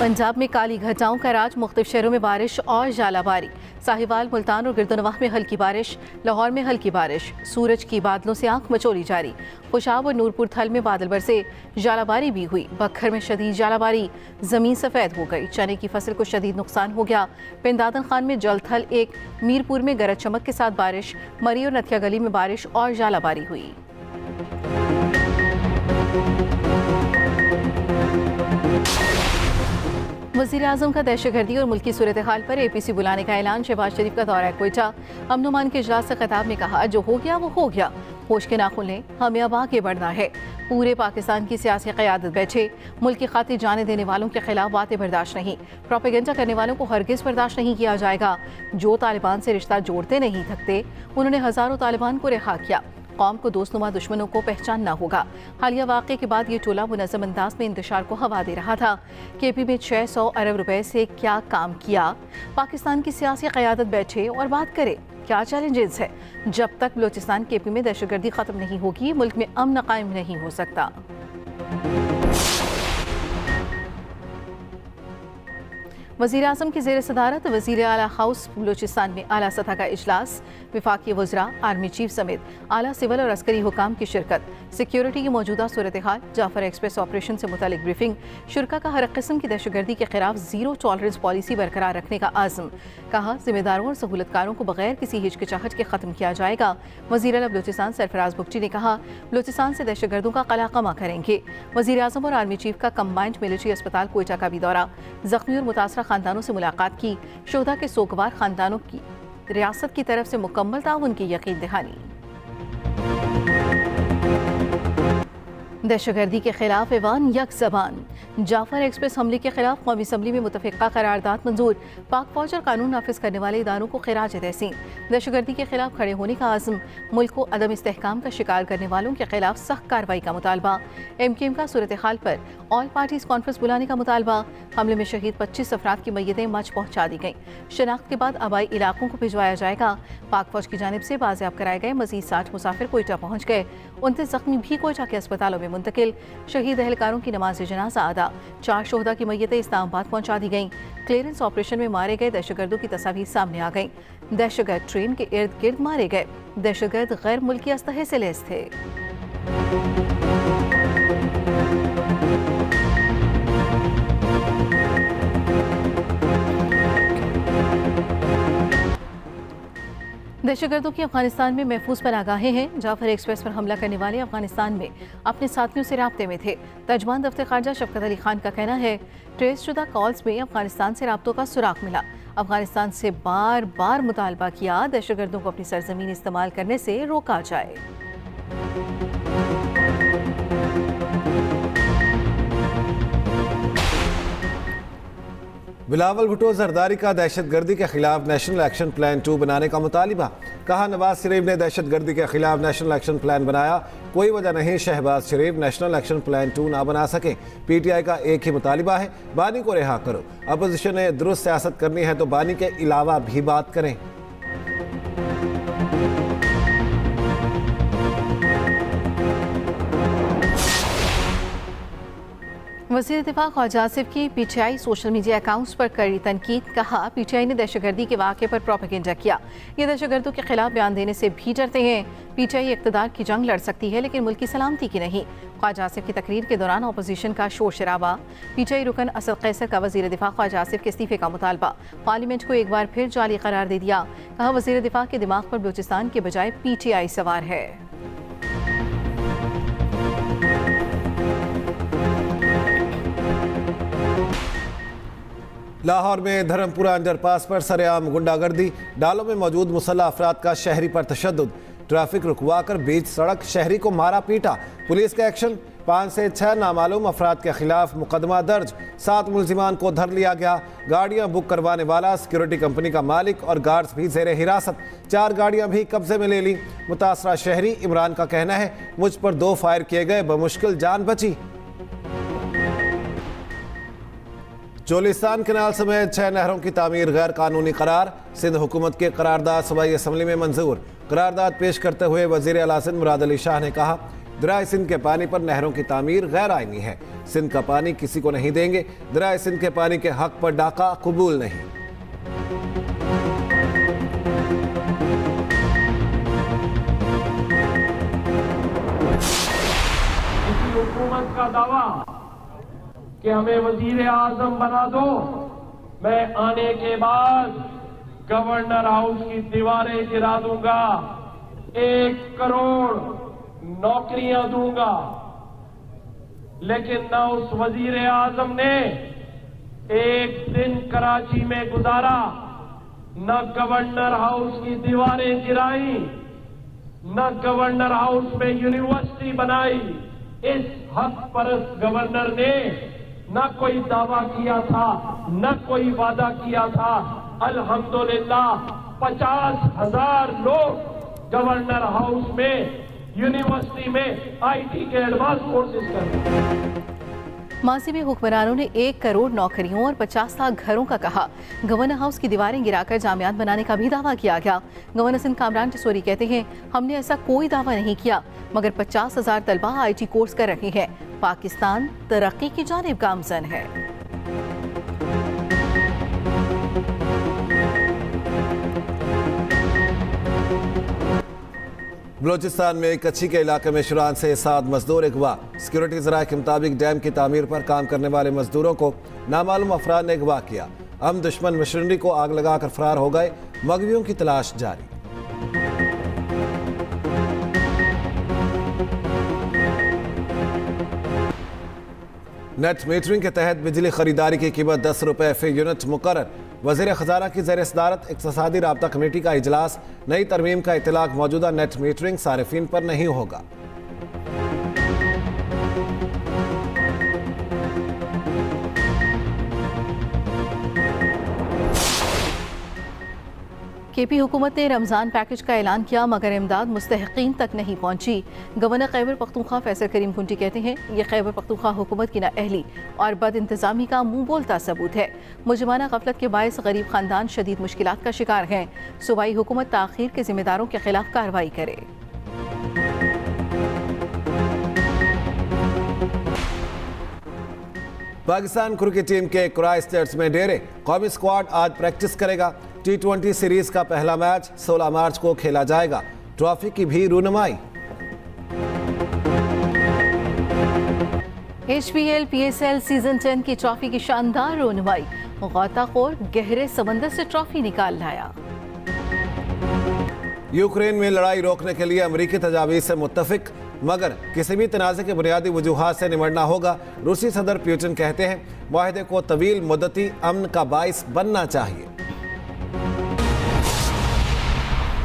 पंजाब में काली घटाओं का राज, मुख्तलिफ शहरों में बारिश और जालाबारी। साहिवाल, मुल्तान और गिरदनवाह में हल्की बारिश, लाहौर में हल्की बारिश। सूरज की बादलों से आंख मचोली जारी। खुशाब और नूरपुर थल में बादल बरसे, जालाबारी भी हुई। बखर में शदीद जालाबारी, जमीन सफ़ेद हो गई। चने की फसल को शदीद नुकसान हो गया। पिंदादन खान में जल थल एक, मीरपुर में गरज चमक के साथ बारिश। मरी और नथिया गली में बारिश और जालाबारी हुई। वज़ीर आज़म का दहशतगर्दी और मुल्की सूरत हाल पर APC बुलाने का ऐलान। शहबाज शरीफ का दौरा क्वेटा। अमन मान के इजलास से खिताब में कहा, जो हो गया वो हो गया, होश के नाखुन लें, हमें अब आगे बढ़ना है। पूरे पाकिस्तान की सियासी क़यादत बैठे। मुल्क की खातिर जाने देने वालों के खिलाफ बातें बर्दाश्त नहीं। प्रोपेगेंडा करने वालों को हरगिज़ बर्दाश्त नहीं किया जाएगा। जो तालिबान से रिश्ता जोड़ते नहीं थकते, उन्होंने हज़ारों तालिबान को रिहा किया। कौम को दोस्तनुमा दुश्मनों को पहचानना होगा। हालिया वाक़े के बाद ये टोला मुनज़्ज़म अंदाज में इंतशार को हवा दे रहा था। KP में 600 अरब रुपए से क्या काम किया। पाकिस्तान की सियासी क़यादत बैठे और बात करे, क्या चैलेंजेस है। जब तक बलूचिस्तान KP में दहशतगर्दी ख़त्म नहीं होगी, मुल्क में अमन कायम नहीं हो सकता। वज़ीर आज़म की ज़ेर सदारत वज़ीर आला हाउस बलूचिस्तान में आला सतह का इजलास। वफाकी वज़रा, आर्मी चीफ समेत आला सिविल और अस्करी हुकाम की शिरकत। सिक्योरिटी की मौजूदा सूरत हाल, जाफर एक्सप्रेस ऑपरेशन से मुतालिक ब्रीफिंग। शुरका का हर किस्म की दहशतगर्दी के खिलाफ ज़ीरो टॉलरेंस पॉलिसी बरकरार रखने का आज़म। कहा, जिम्मेदारों और सहूलतकारों को बगैर किसी हिचकिचाहट के ख़त्म किया जाएगा। वज़ीर आला बलूचिस्तान सरफराज बुगटी ने कहा, बलूचिस्तान से दहशतगर्दों का कलाकमा करेंगे। वज़ीर आज़म और आर्मी चीफ का कंबाइंड मिलिट्री अस्पताल कोयटा का भी दौरा। ज़ख्मी और मुतासरा खानदानों से मुलाकात की। शोहदा के सोगवार खानदानों की रियासत की तरफ से मुकम्मल ताउन की यकीन दहानी। दहशतगर्दी के खिलाफ ऐवान यक ज़बान। जाफर एक्सप्रेस हमले के खिलाफ कौमी असम्बली में मुतफ़िक़ा करारदाद मंजूर। पाक फौज और कानून नाफिज करने वाले इदारों को खिराज तहसीन। दहशतगर्दी के खिलाफ खड़े होने का आज़म। मुल्क को अदम इस्तेहकाम का शिकार करने वालों के खिलाफ सख्त कार्रवाई का मुतालबा। MKM का सूरत हाल पर ऑल पार्टीज कॉन्फ्रेंस बुलाने का मुतालबा। हमले में शहीद 25 अफराद की मैयतें मच पहुँचा दी गईं। शनाख्त के बाद आबाई इलाकों को भिजवाया जाएगा। पाक फौज की जानिब से बाजियाब कराए गए मजीद 60 मुसाफिर कोयटा पहुँच गए। 29 जख्मी भी कोयटा के अस्पतालों में मुंतकिल। शहीद अहलकारों की नमाज जनाजा अदा। 4 शोहदा की मैयतें इस्लामाबाद पहुंचा दी गईं। क्लियरेंस ऑपरेशन में मारे गए दहशतगर्दों की तस्वीर सामने आ गईं। दहशतगर्द ट्रेन के इर्द गिर्द मारे गए। दहशतगर्द गैर मुल्की असलहे से लैस थे। दहशतगर्दों की अफगानिस्तान में महफूज पनागाहें हैं। जाफर एक्सप्रेस पर हमला करने वाले अफगानिस्तान में अपने साथियों से राब्ते में थे। तर्जमान दफ्तर खारजा शफकत अली खान का कहना है, ट्रेस शुदा कॉल्स में अफगानिस्तान से राब्तों का सुराग मिला। अफगानिस्तान से बार बार मुतालबा किया, दहशतगर्दों को अपनी सरजमीन इस्तेमाल करने से रोका जाए। बिलावल भुट्टो जरदारी का दहशतगर्दी के खिलाफ नेशनल एक्शन प्लान 2 बनाने का मुतालिबा। कहा, नवाज शरीफ ने दहशतगर्दी के खिलाफ नेशनल एक्शन प्लान बनाया, कोई वजह नहीं शहबाज शरीफ नेशनल एक्शन प्लान 2 ना बना सके। PTI का एक ही मुतालिबा है, बानी को रिहा करो। अपोजिशन ने दुरुस्त सियासत करनी है तो बानी के अलावा भी बात करें। वज़ीर दिफा ख्वाजा आसिफ की PTI सोशल मीडिया अकाउंट्स पर कड़ी तनकीद। कहा, PTI ने दहशतगर्दी के वाक़े पर प्रोपेगेंडा किया। ये दहशतगर्दों के खिलाफ बयान देने से भी डरते हैं। PTI इक़्तिदार की जंग लड़ सकती है लेकिन मुल्क की सलामती की नहीं। ख्वाजा आसिफ की तकरीर के दौरान अपोजिशन का शोर शराबा। PTI रुकन असद कैसर का वज़ीर दिफा ख्वाजा आसिफ के इस्तीफ़े का मुतालबा। पार्लियामेंट को एक बार फिर जाली करार दे दिया। कहा, वज़ीर दिफा के दिमाग पर बलूचिस्तान के बजाय PTI सवार है। लाहौर में धर्मपुरा अंडरपास पर सरेआम गुंडागर्दी। डालों में मौजूद मुसल्लह अफराद का शहरी पर तशद्दुद। ट्रैफिक रुकवा कर बीच सड़क शहरी को मारा पीटा। पुलिस का एक्शन। 5 से 6 नामालूम अफराद के खिलाफ मुकदमा दर्ज। 7 मुलजिमान को धर लिया गया। गाड़ियां बुक करवाने वाला, सिक्योरिटी कंपनी का मालिक और गार्ड्स भी जेर हिरासत। 4 गाड़ियां भी कब्जे में ले ली। मुतासरा शहरी इमरान का कहना है, मुझ पर 2 फायर किए गए, बमुश्किल जान बची। चोलिस्तान कैनाल समेत 6 नहरों की तामीर गैर कानूनी करार। सिंध हुकूमत के करारदाद सूबाई असम्बली में मंजूर। करारदाद पेश करते हुए वज़ीर आला सिंध मुराद अली शाह ने कहा, दरियाए सिंध के पानी पर नहरों की तामीर गैर आईनी है। सिंध का पानी किसी को नहीं देंगे। दरियाए सिंध के पानी के हक पर डाका कबूल नहीं। हुकूमत का दावा कि हमें वजीर आजम बना दो, मैं आने के बाद गवर्नर हाउस की दीवारें गिरा दूंगा, 1 करोड़ नौकरियां दूंगा। लेकिन न उस वजीर आजम ने एक दिन कराची में गुजारा, न गवर्नर हाउस की दीवारें गिराई, न गवर्नर हाउस में यूनिवर्सिटी बनाई। इस हक परस्त गवर्नर ने न कोई दावा किया था, न कोई वादा किया था। अल्हम्दुलिल्लाह 50,000 लोग गवर्नर हाउस में, यूनिवर्सिटी में आईटी के एडवांस कोर्सेज कर रहे हैं। मासी में हुक्मरानों ने 1 करोड़ नौकरियों और 50 लाख घरों का कहा। गवर्नर हाउस की दीवारें गिराकर जामियात बनाने का भी दावा किया गया। गवर्नर सिंध कामरान टिसोरी कहते हैं, हमने ऐसा कोई दावा नहीं किया, मगर 50,000 तलबा आईटी कोर्स कर रहे हैं। पाकिस्तान तरक्की की जानिब गामजन है। बलोचिस्तान में कच्ची के इलाके में शुरान से 7 मजदूर अगवा। सिक्योरिटी ज़राए के मुताबिक डैम की तामीर पर काम करने वाले मजदूरों को नामालूम अफराद ने अगवा किया। हम दुश्मन मशीनरी को आग लगाकर फरार हो गए। मगवियों की तलाश जारी। नेट मीटरिंग के तहत बिजली खरीदारी की कीमत 10 रुपये फी यूनिट मुकर्रर। वज़ीर ख़जाना की ज़ेर सदारत इक़्तिसादी राब्ता कमेटी का इजलास। नई तरमीम का इतलाक़ मौजूदा नेट मीटरिंग सारिफीन पर नहीं होगा। केपी हुकूमत ने रमज़ान पैकेज का ऐलान किया, मगर इमदाद मुस्तहिकीन तक नहीं पहुंची। गवर्नर खैबर पख्तूनख्वा फैसल करीम कुंटी कहते हैं, यह खैबर पख्तूनख्वा हुकूमत की नाअहली और बद इंतज़ामी का मुंह बोलता सबूत है। मुजरमाना गफलत के बायस गरीब खानदान शदीद मुश्किलात का शिकार हैं। सूबाई हुकूमत ताख़ीर के जिम्मेदारों के खिलाफ कार्रवाई करे। पाकिस्तान क्रिकेट टीम के क्राइस्टचर्च में डेरे। कौमी स्क्वाड आज प्रैक्टिस करेगा। T20 सीरीज का पहला मैच 16 मार्च को खेला जाएगा। ट्रॉफी की भी रूनुमाई। HPL PSL सीजन 10 की ट्रॉफी की शानदार रूनुमाई। गौताखोर गहरे समंदर से ट्रॉफी निकाल लाया। यूक्रेन में लड़ाई रोकने के लिए अमरीकी तजावीज़ से मुत्तफिक, मगर किसी भी तनाज़े के बुनियादी वजूहात से निमटना होगा। रूसी सदर पुतिन कहते हैं, मुआहदे को तवील मुद्दती अमन का बाइस बनना चाहिए।